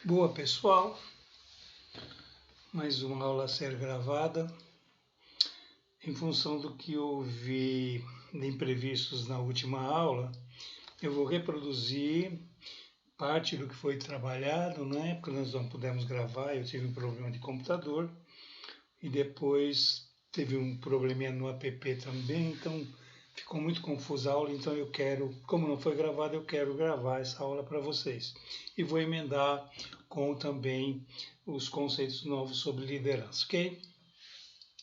Boa, pessoal, mais uma aula a ser gravada. Em função do que houve de imprevistos na última aula, eu vou reproduzir parte do que foi trabalhado, né? Porque nós não pudemos gravar, eu tive um problema de computador e depois teve um probleminha no app também, então ficou muito confusa a aula, então eu quero, como não foi gravado, eu quero gravar essa aula para vocês. E vou emendar com também os conceitos novos sobre liderança, ok?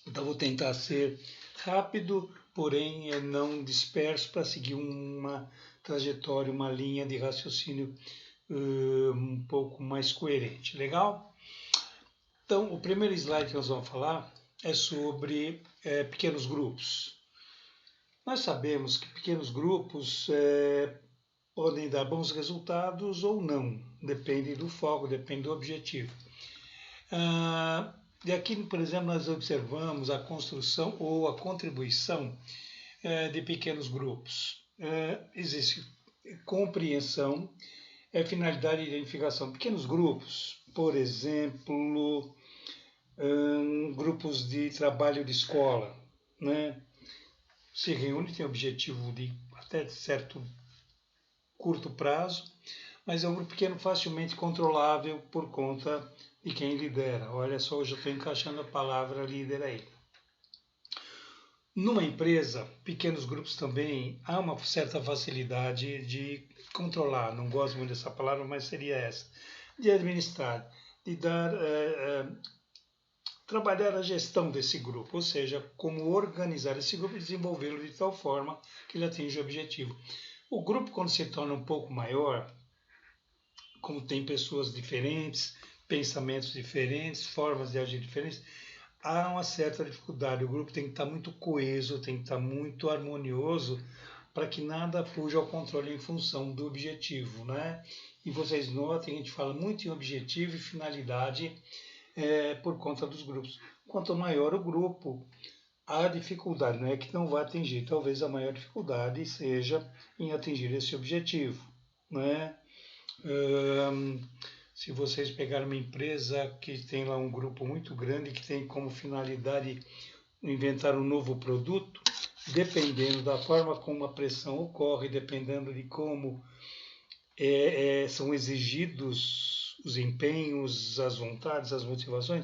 Então vou tentar ser rápido, porém não disperso, para seguir uma trajetória, uma linha de raciocínio um pouco mais coerente, legal? Então o primeiro slide que nós vamos falar é sobre pequenos grupos. Nós sabemos que pequenos grupos podem dar bons resultados ou não, depende do foco, depende do objetivo. E aqui, por exemplo, nós observamos a construção ou a contribuição de pequenos grupos. Existe compreensão, finalidade e identificação. Pequenos grupos, por exemplo, grupos de trabalho de escola, né? Se reúnem, tem objetivo de até certo curto prazo, mas é um grupo pequeno facilmente controlável por conta de quem lidera. Olha só, hoje eu estou encaixando a palavra líder aí. Numa empresa, pequenos grupos também há uma certa facilidade de controlar, não gosto muito dessa palavra, mas seria essa, de administrar, de dar, trabalhar a gestão desse grupo, ou seja, como organizar esse grupo e desenvolvê-lo de tal forma que ele atinja o objetivo. O grupo, quando se torna um pouco maior, como tem pessoas diferentes, pensamentos diferentes, formas de agir diferentes, há uma certa dificuldade. O grupo tem que estar muito coeso, tem que estar muito harmonioso para que nada fuja ao controle em função do objetivo, né? E vocês notem, a gente fala muito em objetivo e finalidade por conta dos grupos. Quanto maior o grupo, a dificuldade não é que não vai atingir, talvez a maior dificuldade seja em atingir esse objetivo, né? Se vocês pegarem uma empresa que tem lá um grupo muito grande, que tem como finalidade inventar um novo produto, dependendo da forma como a pressão ocorre, dependendo de como são exigidos os empenhos, as vontades, as motivações,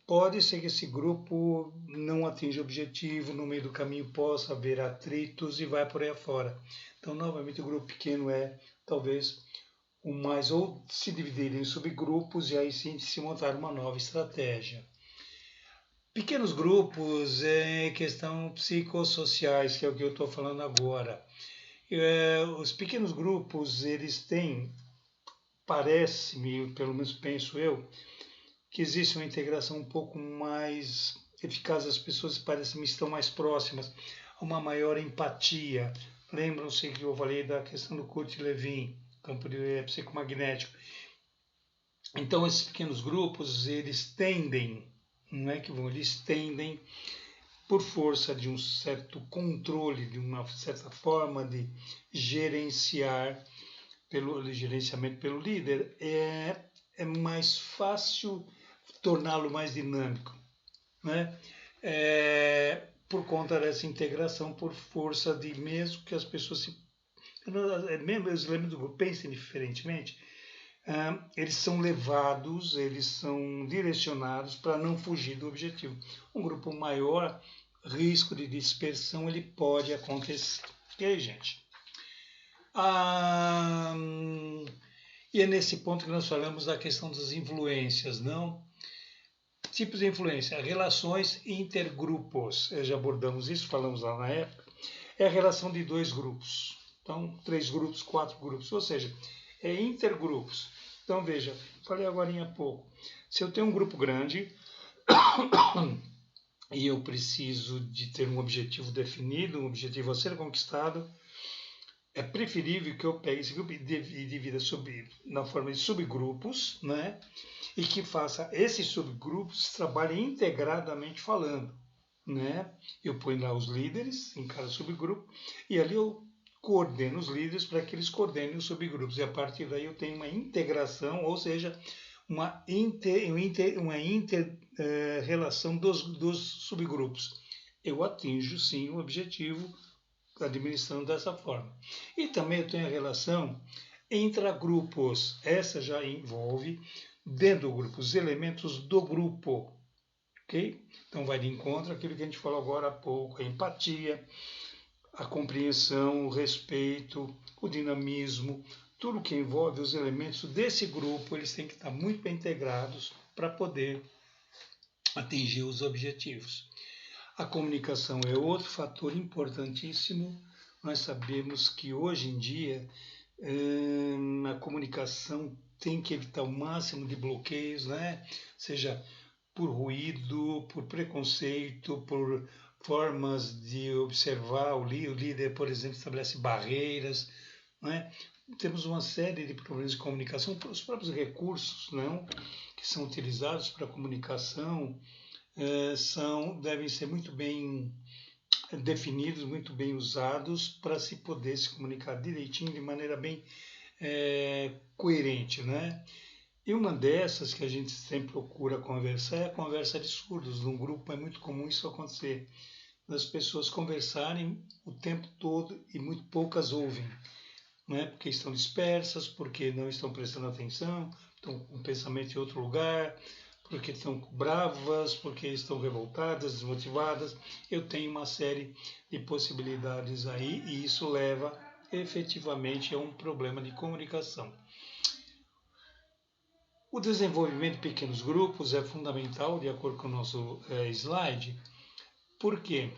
pode ser que esse grupo não atinja o objetivo, no meio do caminho possa haver atritos e vai por aí afora. Então, novamente, o grupo pequeno é talvez ou se dividir em subgrupos e aí sim se montar uma nova estratégia. Pequenos grupos é questão psicossociais, que é o que eu estou falando agora. Os pequenos grupos, eles têm, parece-me, pelo menos penso eu, que existe uma integração um pouco mais eficaz, as pessoas parecem-me estão mais próximas, uma maior empatia. Lembram-se que eu falei da questão do Kurt Lewin, campo psicomagnético. Então, esses pequenos grupos, eles tendem, não é que vão, eles tendem, por força de um certo controle, de uma certa forma de gerenciamento pelo líder, é mais fácil torná-lo mais dinâmico, né? Por conta dessa integração, por força de mesmo que as pessoas os elementos do grupo pensem diferentemente, eles são levados, eles são direcionados para não fugir do objetivo. Um grupo maior, risco de dispersão, ele pode acontecer. Ok, gente? E é nesse ponto que nós falamos da questão das influências, não? Tipos de influência, relações intergrupos. Já abordamos isso, falamos lá na época. É a relação de dois grupos. Então, 3 grupos, 4 grupos, ou seja, é intergrupos. Então, veja, falei agora há pouco. Se eu tenho um grupo grande e eu preciso de ter um objetivo definido, um objetivo a ser conquistado, é preferível que eu pegue esse grupo e divida na forma de subgrupos, né? E que faça esses subgrupos trabalhem integradamente falando, né? Eu ponho lá os líderes em cada subgrupo e ali eu coordeno os líderes para que eles coordenem os subgrupos. E a partir daí eu tenho uma integração, ou seja, uma inter-relação dos subgrupos. Eu atinjo, sim, o objetivo administrando dessa forma. E também eu tenho a relação intragrupos. Essa já envolve, dentro do grupo, os elementos do grupo. Ok? Então vai de encontro àquilo que a gente falou agora há pouco, a empatia, a compreensão, o respeito, o dinamismo, tudo que envolve os elementos desse grupo, eles têm que estar muito bem integrados para poder atingir os objetivos. A comunicação é outro fator importantíssimo. Nós sabemos que hoje em dia a comunicação tem que evitar o máximo de bloqueios, né? Seja por ruído, por preconceito, por formas de observar o líder, por exemplo, estabelece barreiras, né? Temos uma série de problemas de comunicação, os próprios recursos, não, que são utilizados para a comunicação devem ser muito bem definidos, muito bem usados para se poder se comunicar direitinho, de maneira bem coerente, né? E uma dessas que a gente sempre procura conversar é a conversa de surdos. Num grupo é muito comum isso acontecer, das pessoas conversarem o tempo todo e muito poucas ouvem, né? Porque estão dispersas, porque não estão prestando atenção, estão com o pensamento em outro lugar, porque estão bravas, porque estão revoltadas, desmotivadas. Eu tenho uma série de possibilidades aí e isso leva efetivamente a um problema de comunicação. O desenvolvimento de pequenos grupos é fundamental, de acordo com o nosso slide, porque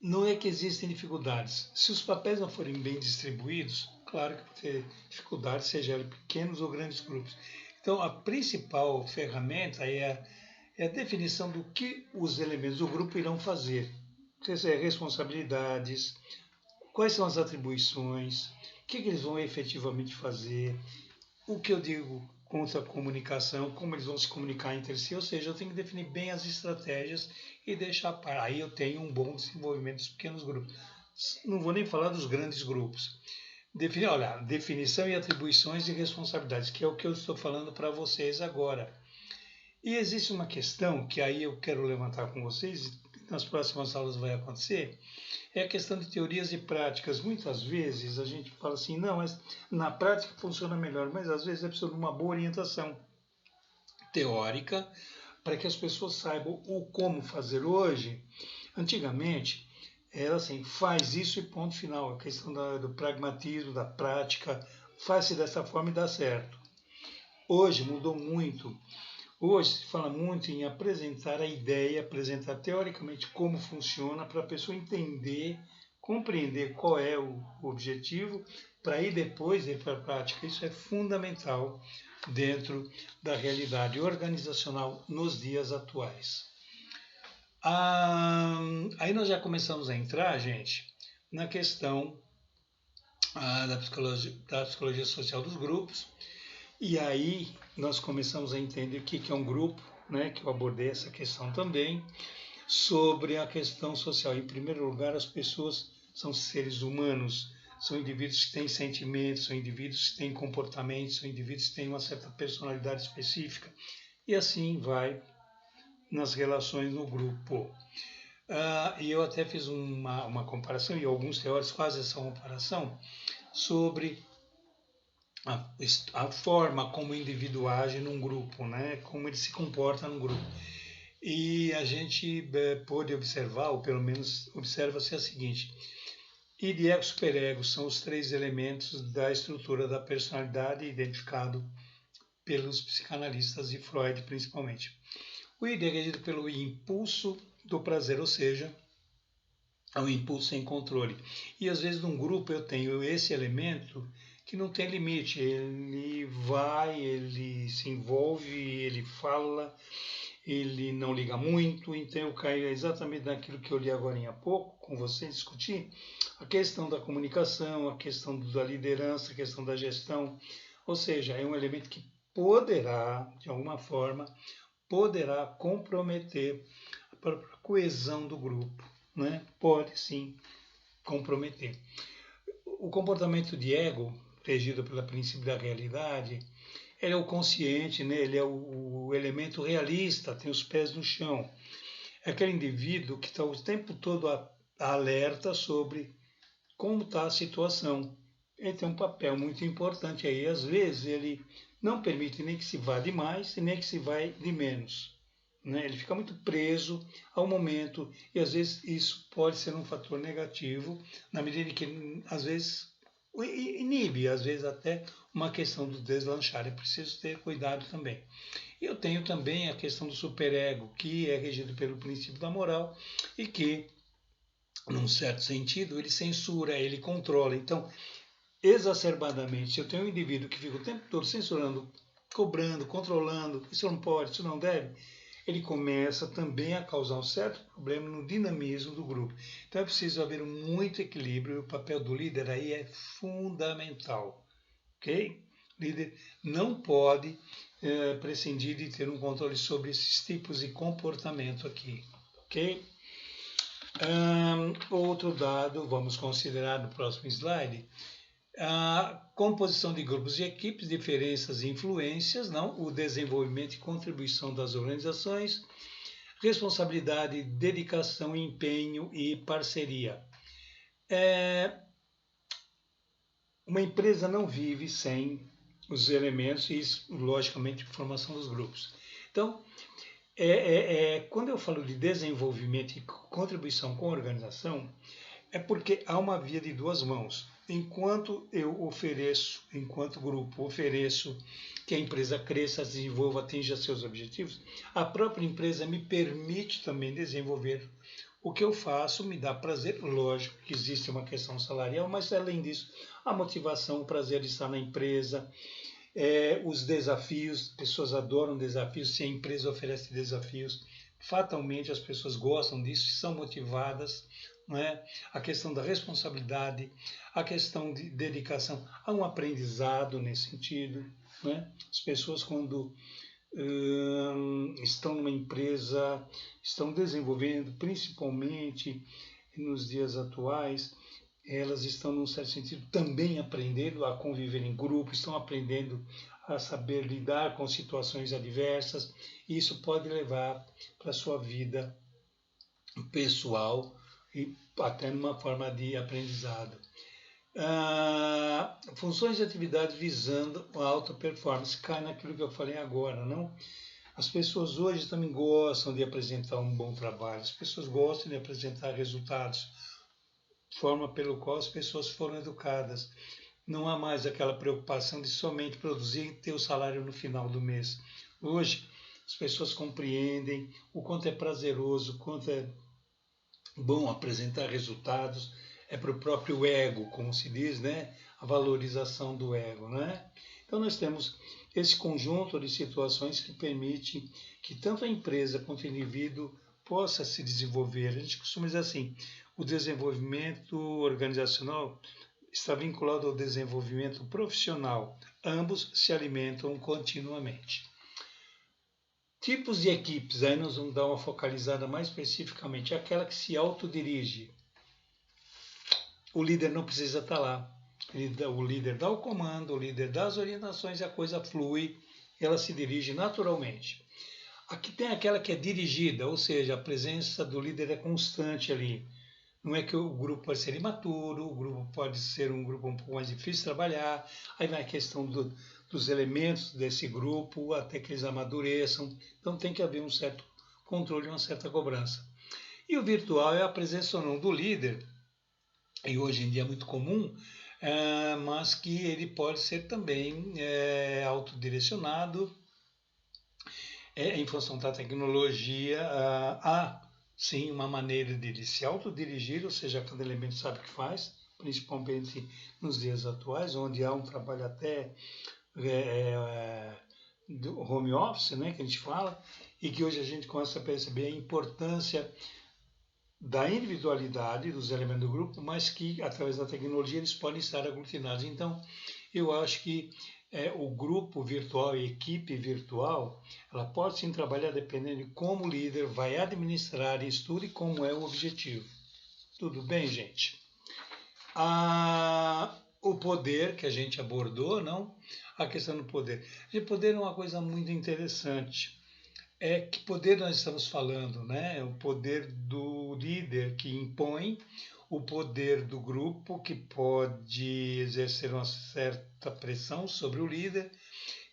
não é que existem dificuldades. Se os papéis não forem bem distribuídos, claro que vai ter dificuldade, seja em pequenos ou grandes grupos. Então, a principal ferramenta é a definição do que os elementos do grupo irão fazer. Responsabilidades, quais são as atribuições, o que eles vão efetivamente fazer, o que eu digo contra a comunicação, como eles vão se comunicar entre si, ou seja, eu tenho que definir bem as estratégias e deixar para aí eu tenho um bom desenvolvimento dos pequenos grupos. Não vou nem falar dos grandes grupos. Definição e atribuições e responsabilidades, que é o que eu estou falando para vocês agora. E existe uma questão que aí eu quero levantar com vocês, e nas próximas aulas vai acontecer, é a questão de teorias e práticas. Muitas vezes a gente fala assim, não, mas na prática funciona melhor, mas às vezes é preciso de uma boa orientação teórica para que as pessoas saibam o como fazer hoje. Antigamente, era assim, faz isso e ponto final. A questão do pragmatismo, da prática, faz-se dessa forma e dá certo. Hoje mudou muito. Hoje se fala muito em apresentar a ideia, apresentar teoricamente como funciona, para a pessoa entender, compreender qual é o objetivo, para ir depois ir para a prática. Isso é fundamental dentro da realidade organizacional nos dias atuais. Aí nós já começamos a entrar, gente, na questão da psicologia social dos grupos. E aí nós começamos a entender o que é um grupo, né, que eu abordei essa questão também, sobre a questão social. Em primeiro lugar, as pessoas são seres humanos, são indivíduos que têm sentimentos, são indivíduos que têm comportamentos, são indivíduos que têm uma certa personalidade específica, e assim vai nas relações no grupo. E eu até fiz uma comparação, e alguns teóricos fazem essa comparação, sobre a forma como o indivíduo age num grupo, né? Como ele se comporta num grupo. E a gente pôde observar, ou pelo menos observa-se a seguinte: id, ego, superego são os três elementos da estrutura da personalidade identificado pelos psicanalistas e Freud principalmente. O id é regido pelo impulso do prazer, ou seja, é um impulso sem controle. E às vezes num grupo eu tenho esse elemento que não tem limite, ele vai, ele se envolve, ele fala, ele não liga muito, então eu caio exatamente naquilo que eu li agora há pouco com você, discutir a questão da comunicação, a questão da liderança, a questão da gestão, ou seja, é um elemento que poderá, de alguma forma, poderá comprometer a própria coesão do grupo, né? Pode sim comprometer. O comportamento de ego, regido pelo princípio da realidade, ele é o consciente, né? Ele é o elemento realista, tem os pés no chão. É aquele indivíduo que está o tempo todo alerta sobre como está a situação. Ele tem um papel muito importante aí. Às vezes ele não permite nem que se vá de mais e nem que se vá de menos. Né? Ele fica muito preso ao momento e às vezes isso pode ser um fator negativo, na medida que ele, às vezes, inibe, às vezes até uma questão do deslanchar. É preciso ter cuidado também. E eu tenho também a questão do superego, que é regido pelo princípio da moral e que, num certo sentido, ele censura, ele controla. Então, exacerbadamente, se eu tenho um indivíduo que fica o tempo todo censurando, cobrando, controlando, isso não pode, isso não deve, ele começa também a causar um certo problema no dinamismo do grupo. Então é preciso haver muito equilíbrio e o papel do líder aí é fundamental, ok? O líder não pode prescindir de ter um controle sobre esses tipos de comportamento aqui, ok? Outro dado, vamos considerar no próximo slide, a composição de grupos e equipes, diferenças e influências, não? O desenvolvimento e contribuição das organizações, responsabilidade, dedicação, empenho e parceria. Uma empresa não vive sem os elementos e, logicamente, formação dos grupos. Então, quando eu falo de desenvolvimento e contribuição com a organização, é porque há uma via de duas mãos. Enquanto eu ofereço, enquanto grupo, ofereço que a empresa cresça, desenvolva, atinja seus objetivos, a própria empresa me permite também desenvolver o que eu faço, me dá prazer. Lógico que existe uma questão salarial, mas além disso, a motivação, o prazer de estar na empresa, os desafios, pessoas adoram desafios, se a empresa oferece desafios, fatalmente as pessoas gostam disso e são motivadas. Não é? A questão da responsabilidade, a questão de dedicação, há um aprendizado nesse sentido. Não é? As pessoas, quando estão numa empresa, estão desenvolvendo, principalmente nos dias atuais, elas estão, num certo sentido, também aprendendo a conviver em grupo, estão aprendendo a saber lidar com situações adversas, e isso pode levar para a sua vida pessoal e até numa forma de aprendizado. Funções e atividades visando a alta performance, cai naquilo que eu falei agora, não? As pessoas hoje também gostam de apresentar um bom trabalho, as pessoas gostam de apresentar resultados, forma pelo qual as pessoas foram educadas. Não há mais aquela preocupação de somente produzir e ter o salário no final do mês. Hoje, as pessoas compreendem o quanto é prazeroso, o quanto é bom apresentar resultados, é para o próprio ego, como se diz, né? A valorização do ego, né? Então nós temos esse conjunto de situações que permite que tanto a empresa quanto o indivíduo possa se desenvolver. A gente costuma dizer assim, o desenvolvimento organizacional está vinculado ao desenvolvimento profissional. Ambos se alimentam continuamente. Tipos de equipes, aí nós vamos dar uma focalizada mais especificamente, aquela que se autodirige. O líder não precisa estar lá. O líder dá o comando, o líder dá as orientações e a coisa flui, ela se dirige naturalmente. Aqui tem aquela que é dirigida, ou seja, a presença do líder é constante ali. Não é que o grupo pode ser imaturo, o grupo pode ser um grupo um pouco mais difícil de trabalhar, aí vai a questão dos elementos desse grupo até que eles amadureçam. Então tem que haver um certo controle, uma certa cobrança. E o virtual é a presença ou não do líder, e hoje em dia é muito comum, mas que ele pode ser também autodirecionado. Em função da tecnologia, há sim uma maneira de ele se autodirigir, ou seja, cada elemento sabe o que faz, principalmente nos dias atuais, onde há um trabalho até do home office, né, que a gente fala, e que hoje a gente começa a perceber a importância da individualidade dos elementos do grupo, mas que através da tecnologia eles podem estar aglutinados. Então, eu acho que o grupo virtual e a equipe virtual, ela pode sim trabalhar dependendo de como o líder vai administrar isso tudo e como é o objetivo. Tudo bem, gente? O poder que a gente abordou, não? A questão do poder. E poder é uma coisa muito interessante. Que poder nós estamos falando, né? O poder do líder que impõe, o poder do grupo que pode exercer uma certa pressão sobre o líder.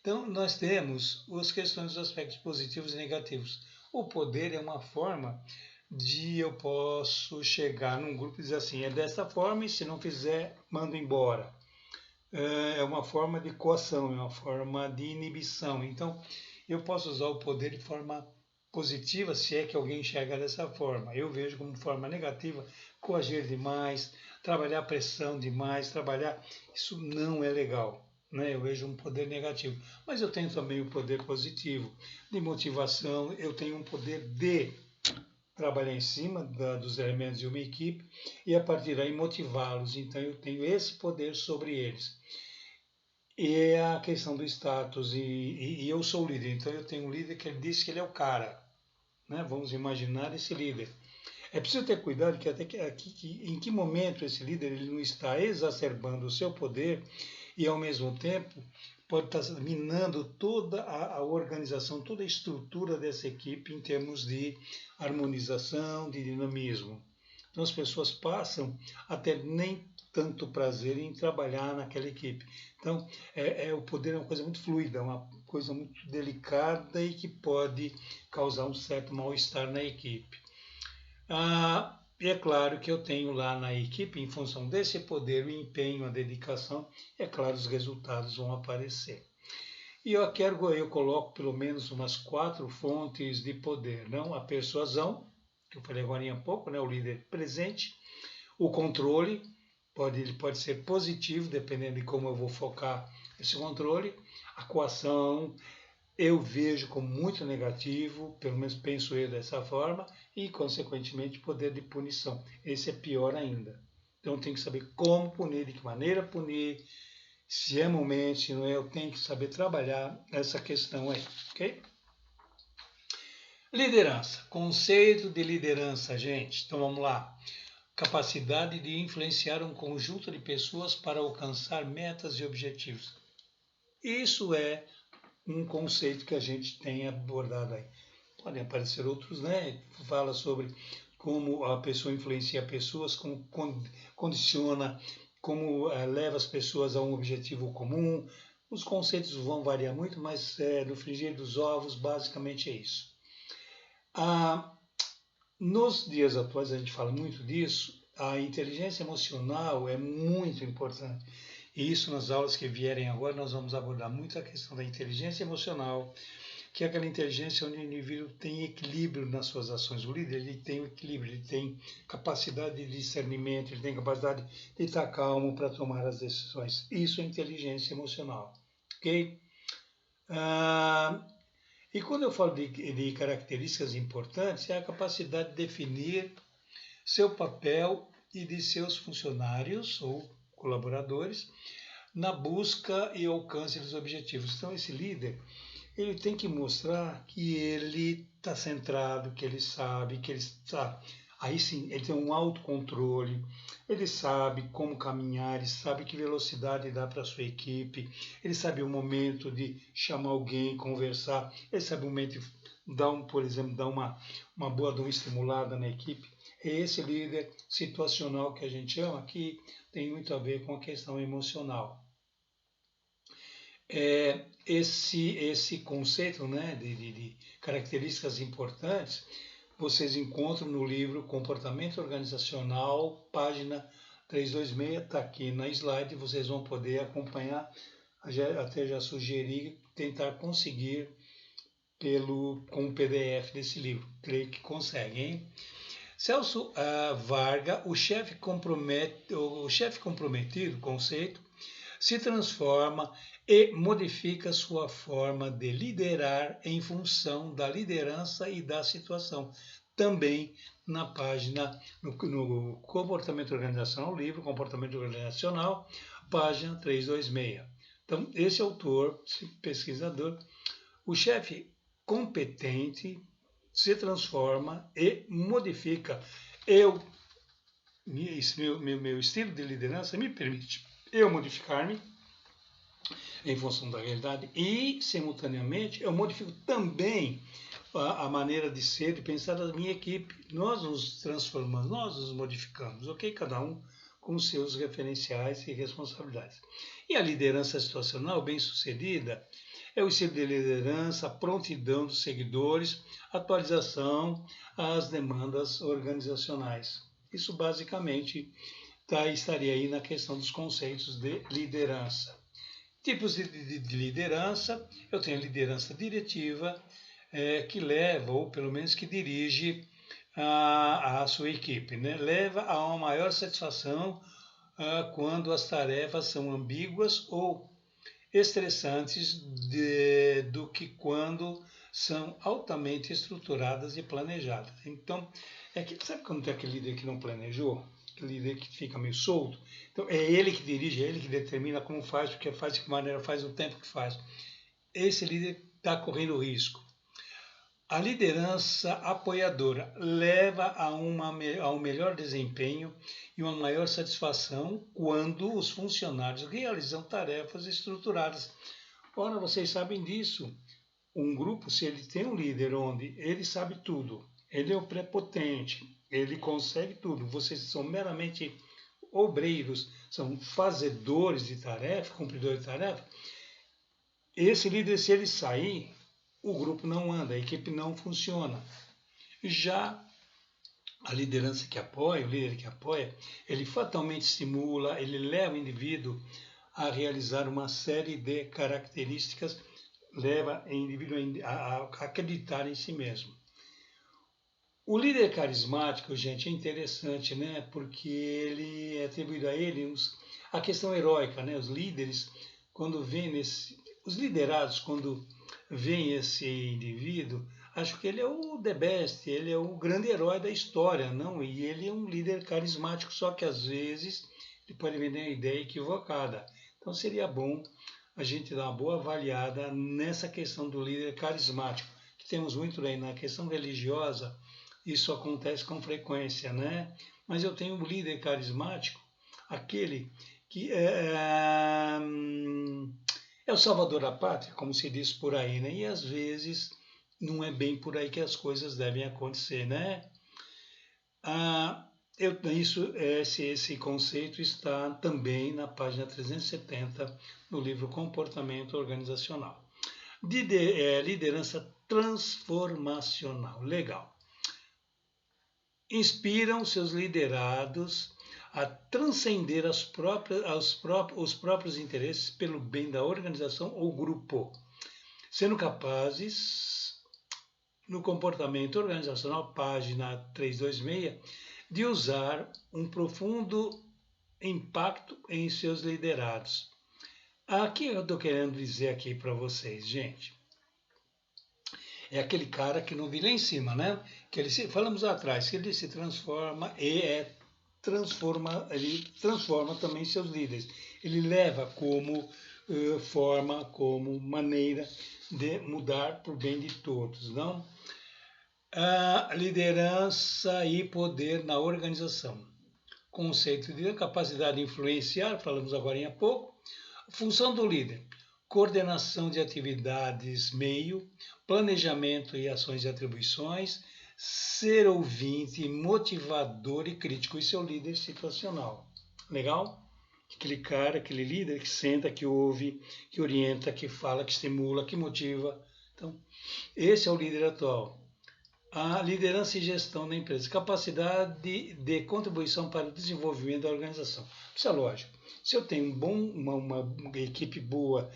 Então, nós temos as questões dos aspectos positivos e negativos. O poder é uma forma de eu posso chegar num grupo e dizer assim, é dessa forma e se não fizer, mando embora. É uma forma de coação, é uma forma de inibição. Então, eu posso usar o poder de forma positiva, se é que alguém enxerga dessa forma. Eu vejo como forma negativa, coagir demais, trabalhar pressão demais, isso não é legal. Né? Eu vejo um poder negativo. Mas eu tenho também o poder positivo, de motivação, eu tenho um poder de trabalhar em cima dos elementos de uma equipe e a partir daí motivá-los. Então eu tenho esse poder sobre eles. E é a questão do status, e eu sou o líder, então eu tenho um líder que ele diz que ele é o cara. Né? Vamos imaginar esse líder. É preciso ter cuidado que até em que momento esse líder ele não está exacerbando o seu poder e ao mesmo tempo pode estar minando toda a organização, toda a estrutura dessa equipe em termos de harmonização, de dinamismo. Então as pessoas passam a ter nem tanto prazer em trabalhar naquela equipe. Então o poder é uma coisa muito fluida, uma coisa muito delicada e que pode causar um certo mal-estar na equipe. E é claro que eu tenho lá na equipe, em função desse poder, o empenho, a dedicação, é claro, os resultados vão aparecer. E eu coloco pelo menos umas 4 fontes de poder, não? A persuasão, que eu falei agora há pouco, né? O líder presente, o controle, pode ser positivo, dependendo de como eu vou focar esse controle, a coação, eu vejo como muito negativo, pelo menos penso eu dessa forma, e, consequentemente, poder de punição. Esse é pior ainda. Então, tem que saber como punir, de que maneira punir, se é momento, se não é, eu tenho que saber trabalhar essa questão aí, ok? Liderança, conceito de liderança, gente. Então, vamos lá. Capacidade de influenciar um conjunto de pessoas para alcançar metas e objetivos. Isso é um conceito que a gente tem abordado aí. Podem aparecer outros, né? Fala sobre como a pessoa influencia pessoas, como condiciona, como leva as pessoas a um objetivo comum. Os conceitos vão variar muito, mas no frigir dos ovos, basicamente é isso. Nos dias atuais, a gente fala muito disso, a inteligência emocional é muito importante. E isso nas aulas que vierem agora, nós vamos abordar muito a questão da inteligência emocional, que é aquela inteligência onde o indivíduo tem equilíbrio nas suas ações. O líder ele tem o equilíbrio, ele tem capacidade de discernimento, ele tem capacidade de estar calmo para tomar as decisões. Isso é inteligência emocional. Ok? E quando eu falo de características importantes, é a capacidade de definir seu papel e de seus funcionários ou colaboradores na busca e alcance dos objetivos. Então, esse líder ele tem que mostrar que ele está centrado, que ele sabe, que ele está. Aí sim, ele tem um autocontrole, ele sabe como caminhar, ele sabe que velocidade dá para a sua equipe, ele sabe o momento de chamar alguém, conversar, ele sabe o momento de por exemplo, dar uma boa estimulada na equipe. É esse líder situacional que a gente chama, que tem muito a ver com a questão emocional. Esse conceito, né, de características importantes, vocês encontram no livro Comportamento Organizacional, página 326, está aqui na slide, vocês vão poder acompanhar, até já sugeri tentar conseguir com o PDF desse livro, creio que conseguem, hein? Celso Varga, o chefe comprometido, conceito, se transforma e modifica sua forma de liderar em função da liderança e da situação. Também na página, no Comportamento Organizacional, livro Comportamento Organizacional, página 326. Então, esse autor, esse pesquisador, o chefe competente se transforma e modifica. Eu esse meu estilo de liderança me permite eu modificar-me em função da realidade e, simultaneamente, eu modifico também a maneira de ser e pensar da minha equipe. Nós nos transformamos, nós nos modificamos, ok? Cada um com seus referenciais e responsabilidades. E a liderança situacional bem-sucedida é o estilo de liderança, a prontidão dos seguidores, atualização às demandas organizacionais. Isso basicamente estaria aí na questão dos conceitos de liderança. Tipos de liderança, eu tenho a liderança diretiva, que leva, ou pelo menos que dirige a sua equipe, né? Leva a uma maior satisfação quando as tarefas são ambíguas ou estressantes do que quando são altamente estruturadas e planejadas. Então, sabe quando tem aquele líder que não planejou? Aquele líder que fica meio solto? Então, é ele que dirige, é ele que determina como faz, porque faz, de que maneira faz, o tempo que faz. Esse líder está correndo risco. A liderança apoiadora leva a um melhor desempenho e uma maior satisfação quando os funcionários realizam tarefas estruturadas. Ora, vocês sabem disso. Um grupo, se ele tem um líder onde ele sabe tudo, ele é o prepotente, ele consegue tudo, vocês são meramente obreiros, são fazedores de tarefa, cumpridores de tarefa, esse líder, se ele sair, o grupo não anda, a equipe não funciona. Já a liderança que apoia, o líder que apoia, ele fatalmente estimula, ele leva o indivíduo a realizar uma série de características, leva o indivíduo a acreditar em si mesmo. O líder carismático, gente, é interessante, né? Porque ele é atribuído a ele a questão heróica, né? Os líderes, quando vêm os liderados, quando vem esse indivíduo, acho que ele é o the best, ele é o grande herói da história, não? E ele é um líder carismático, só que às vezes ele pode vender uma ideia equivocada. Então seria bom a gente dar uma boa avaliada nessa questão do líder carismático, que temos muito aí na questão religiosa, isso acontece com frequência, né? Mas eu tenho um líder carismático, aquele que é o salvador da pátria, como se diz por aí, né? E às vezes não é bem por aí que as coisas devem acontecer, né? Esse conceito está também na página 370 no livro Comportamento Organizacional. Liderança transformacional. Legal. Inspiram seus liderados a transcender os próprios interesses pelo bem da organização ou grupo, sendo capazes, no comportamento organizacional, página 326, de usar um profundo impacto em seus liderados. Aqui eu estou querendo dizer aqui para vocês, gente, é aquele cara que não vi lá em cima, né? Que falamos lá atrás, que ele se transforma ele transforma também seus líderes. Ele leva como forma, como maneira de mudar para o bem de todos, não? A liderança e poder na organização. Conceito de capacidade de influenciar, falamos agora há pouco. Função do líder: coordenação de atividades meio, planejamento e ações de atribuições, ser ouvinte, motivador e crítico. Isso é o líder situacional. Legal? Aquele cara, aquele líder que senta, que ouve, que orienta, que fala, que estimula, que motiva. Então, esse é o líder atual. A liderança e gestão da empresa. Capacidade de contribuição para o desenvolvimento da organização. Isso é lógico. Se eu tenho uma equipe boa,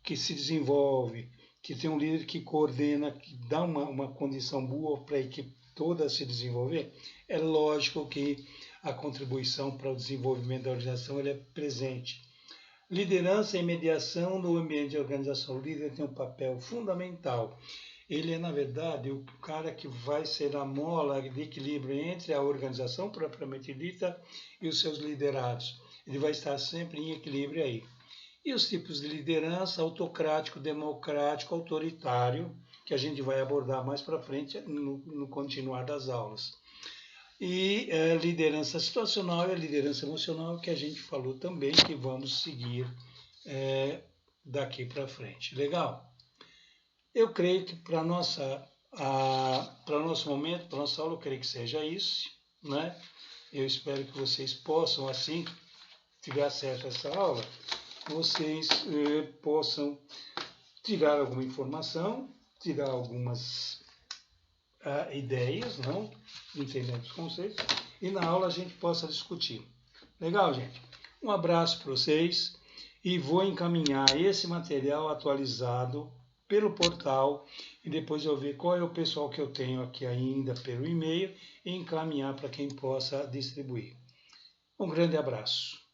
que se desenvolve, que tem um líder que coordena, que dá uma condição boa para a equipe toda se desenvolver, é lógico que a contribuição para o desenvolvimento da organização é presente. Liderança e mediação no ambiente de organização. O líder tem um papel fundamental. Ele é, na verdade, o cara que vai ser a mola de equilíbrio entre a organização propriamente dita e os seus liderados. Ele vai estar sempre em equilíbrio aí. E os tipos de liderança: autocrático, democrático, autoritário, que a gente vai abordar mais para frente no continuar das aulas. e liderança situacional e a liderança emocional, que a gente falou também que vamos seguir daqui para frente. Legal? Eu creio que para nosso momento, para nossa aula, eu creio que seja isso, né? Eu espero que vocês possam, assim que tiver acesso a essa aula, vocês possam tirar alguma informação, tirar algumas ideias, não? Entendendo os conceitos, e na aula a gente possa discutir. Legal, gente? Um abraço para vocês e vou encaminhar esse material atualizado pelo portal e depois eu ver qual é o pessoal que eu tenho aqui ainda pelo e-mail e encaminhar para quem possa distribuir. Um grande abraço.